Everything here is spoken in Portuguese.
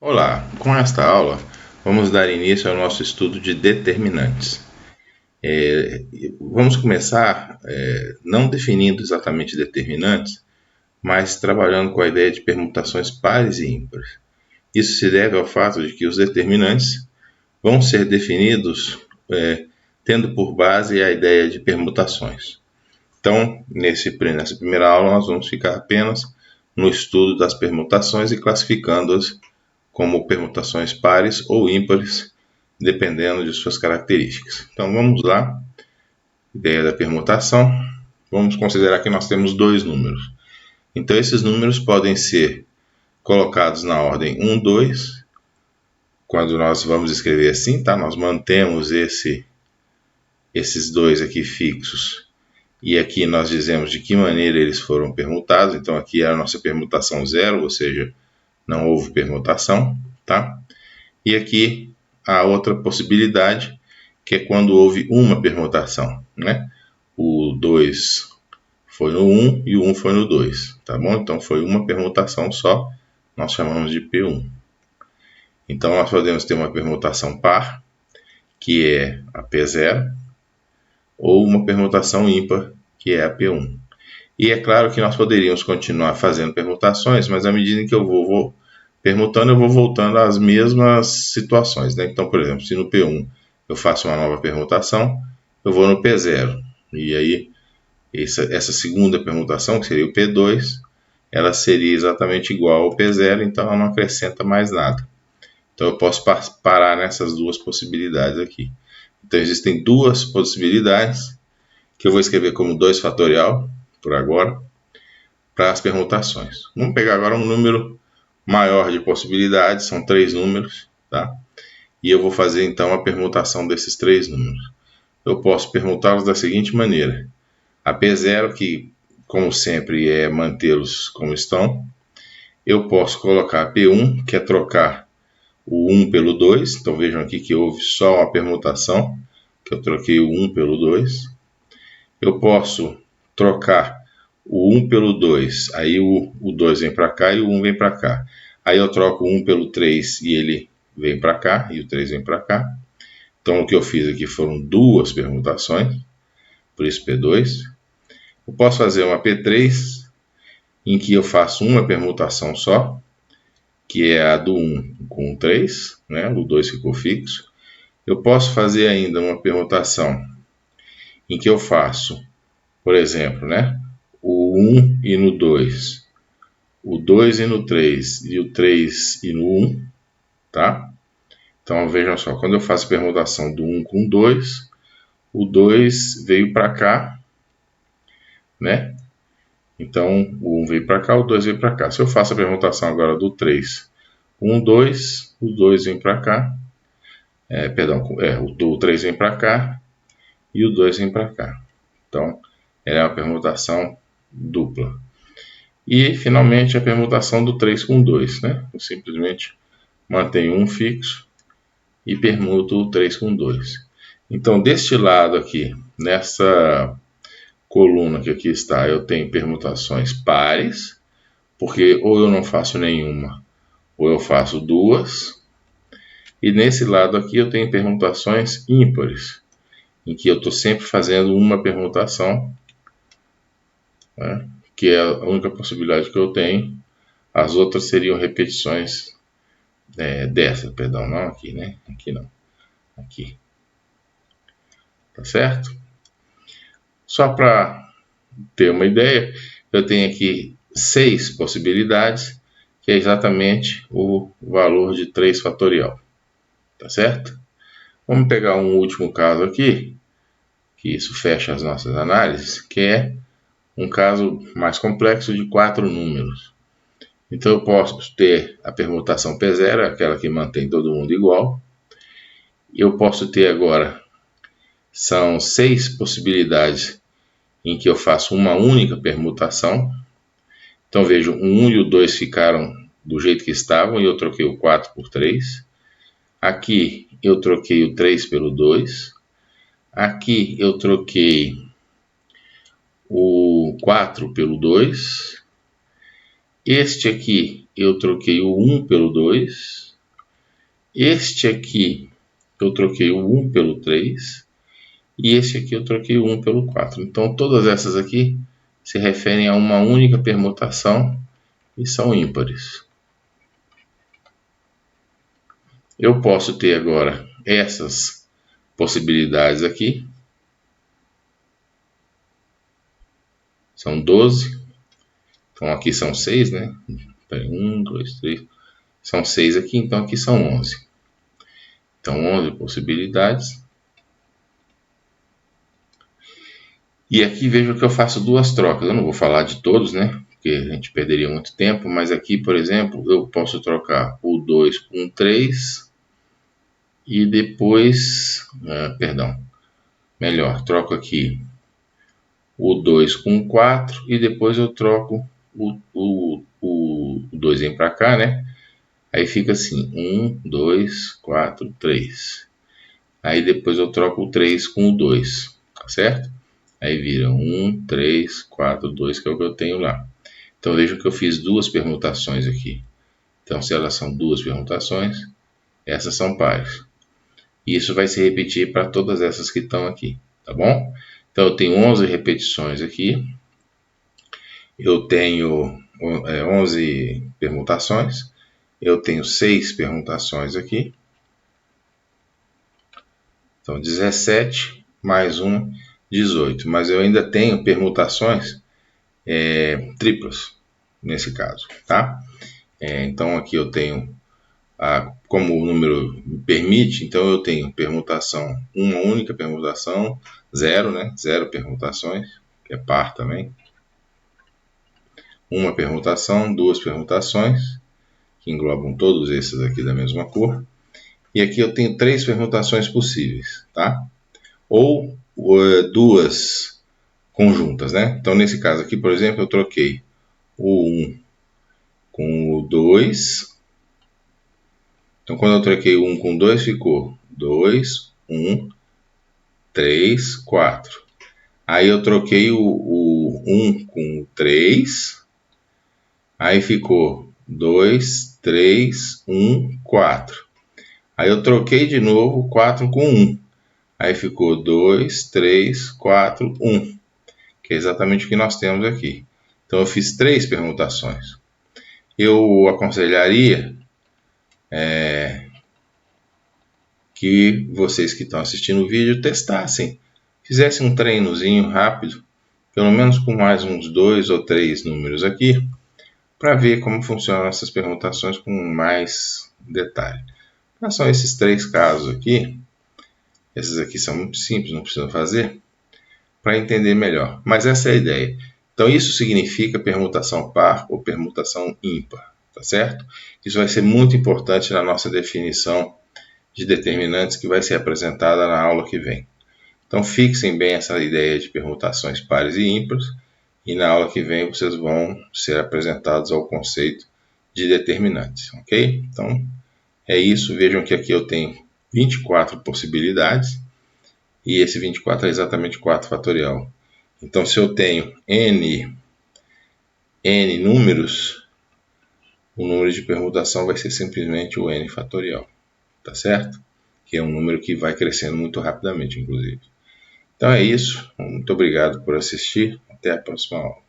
Olá, com esta aula vamos dar início ao nosso estudo de determinantes. Vamos começar não definindo exatamente determinantes, mas trabalhando com a ideia de permutações pares e ímpares. Isso se deve ao fato de que os determinantes vão ser definidos tendo por base a ideia de permutações. Então, nessa primeira aula, nós vamos ficar apenas no estudo das permutações e classificando-as como permutações pares ou ímpares, dependendo de suas características. Então vamos lá, ideia da permutação. Vamos considerar que nós temos dois números. Então esses números podem ser colocados na ordem 1, 2, quando nós vamos escrever assim, tá? Nós mantemos esses dois aqui fixos e aqui nós dizemos de que maneira eles foram permutados. Então aqui é a nossa permutação zero, ou seja, não houve permutação, tá? E aqui a outra possibilidade, que é quando houve uma permutação, né? O 2 foi no 1 e o 1 foi no 2, tá bom? Então foi uma permutação só, nós chamamos de P1. Então nós podemos ter uma permutação par, que é a P0, ou uma permutação ímpar, que é a P1. E é claro que nós poderíamos continuar fazendo permutações, mas à medida que eu vou permutando, eu vou voltando às mesmas situações, né? Então, por exemplo, se no P1 eu faço uma nova permutação, eu vou no P0. E aí, essa segunda permutação, que seria o P2, ela seria exatamente igual ao P0, então ela não acrescenta mais nada. Então, eu posso parar nessas duas possibilidades aqui. Então, existem duas possibilidades, que eu vou escrever como 2 fatorial, por agora, para as permutações. Vamos pegar agora um número maior de possibilidades, são 3 números, tá? E eu vou fazer então a permutação desses 3 números. Eu posso permutá-los da seguinte maneira: a P0, que como sempre é mantê-los como estão, eu posso colocar a P1, que é trocar o 1 pelo 2, então vejam aqui que houve só uma permutação, que eu troquei o 1 pelo 2. Eu posso trocar o 1 pelo 2, aí o 2 vem para cá e o 1 vem para cá. Aí eu troco o 1 pelo 3 e ele vem para cá, e o 3 vem para cá. Então o que eu fiz aqui foram duas permutações, por isso P2. Eu posso fazer uma P3, em que eu faço uma permutação só, que é a do 1 com o 3, né? O 2 ficou fixo. Eu posso fazer ainda uma permutação em que eu faço, por exemplo, né? O 1 e no 2, o 2 e no 3, e o 3 e no 1, tá? Então vejam só, quando eu faço a permutação do 1 com 2, o 2 veio para cá, né? Então o 1 veio para cá, o 2 veio para cá. Se eu faço a permutação agora do 3 com o 2, o 2 vem para cá, o 3 vem para cá e o 2 vem para cá. Então ela é uma permutação dupla. E finalmente a permutação do 3 com 2, né? Eu simplesmente mantenho um fixo e permuto o 3 com 2. Então deste lado aqui, nessa coluna que aqui está, eu tenho permutações pares, porque ou eu não faço nenhuma, ou eu faço duas. E nesse lado aqui eu tenho permutações ímpares, em que eu estou sempre fazendo uma permutação, né, que é a única possibilidade que eu tenho. As outras seriam repetições não aqui, né? Aqui não, aqui. Tá certo? Só para ter uma ideia, eu tenho aqui 6 possibilidades, que é exatamente o valor de 3 fatorial. Tá certo? Vamos pegar um último caso aqui, que isso fecha as nossas análises, que é um caso mais complexo de 4 números. Então eu posso ter a permutação P0, aquela que mantém todo mundo igual. Eu posso ter agora, são 6 possibilidades em que eu faço uma única permutação. Então vejo, o 1 e o 2 ficaram do jeito que estavam e eu troquei o 4 por 3. Aqui eu troquei o 3 pelo 2. Aqui eu troquei o 4 pelo 2. Este aqui eu troquei o 1 pelo 2. Este aqui eu troquei o 1 pelo 3 e este aqui eu troquei o 1 pelo 4. Então todas essas aqui se referem a uma única permutação e são ímpares. Eu posso ter agora essas possibilidades aqui. São 12. Então aqui são 6, né? 1, 2, 3. São 6 aqui, então aqui são 11. Então 11 possibilidades. E aqui veja que eu faço duas trocas. Eu não vou falar de todos, né? Porque a gente perderia muito tempo. Mas aqui, por exemplo, eu posso trocar o 2 com 3. E depois... melhor, troco aqui o 2 com 4. E depois eu troco o 2 vem para cá, né? Aí fica assim, 1, 2, 4, 3. Aí depois eu troco o 3 com o 2, tá certo? Aí vira 1, 3, 4, 2, que é o que eu tenho lá. Então veja que eu fiz duas permutações aqui. Então se elas são duas permutações, essas são pares. E isso vai se repetir para todas essas que estão aqui, tá bom? Então eu tenho 11 repetições aqui. Eu tenho 11 permutações. Eu tenho 6 permutações aqui. Então 17 mais 1, 18. Mas eu ainda tenho permutações triplas, nesse caso, tá? Então aqui eu tenho, como o número me permite, então eu tenho permutação, uma única permutação, 0, né? 0 permutações, que é par também. Uma permutação, duas permutações, que englobam todos esses aqui da mesma cor. E aqui eu tenho 3 permutações possíveis, tá? Ou duas conjuntas, né? Então nesse caso aqui, por exemplo, eu troquei o 1 com o 2. Então quando eu troquei o 1 com o 2, ficou 2, 1, 3, 4. Aí eu troquei o 1 com o 3. Aí ficou 2, 3, 1, 4. Aí eu troquei de novo o 4 com 1. Aí ficou 2, 3, 4, 1. Que é exatamente o que nós temos aqui. Então eu fiz 3 permutações. Eu aconselharia que vocês que estão assistindo o vídeo testassem, fizessem um treinozinho rápido, pelo menos com mais uns 2 ou 3 números aqui, para ver como funcionam essas permutações com mais detalhe. Mas são esses 3 casos aqui. Esses aqui são muito simples, não precisam fazer, para entender melhor. Mas essa é a ideia. Então isso significa permutação par ou permutação ímpar, tá certo? Isso vai ser muito importante na nossa definição de determinantes que vai ser apresentada na aula que vem. Então fixem bem essa ideia de permutações pares e ímpares e na aula que vem vocês vão ser apresentados ao conceito de determinantes, ok? Então é isso, vejam que aqui eu tenho 24 possibilidades e esse 24 é exatamente 4 fatorial. Então se eu tenho n números, o número de permutação vai ser simplesmente o n fatorial, tá certo? Que é um número que vai crescendo muito rapidamente, inclusive. Então é isso. Muito obrigado por assistir. Até a próxima aula.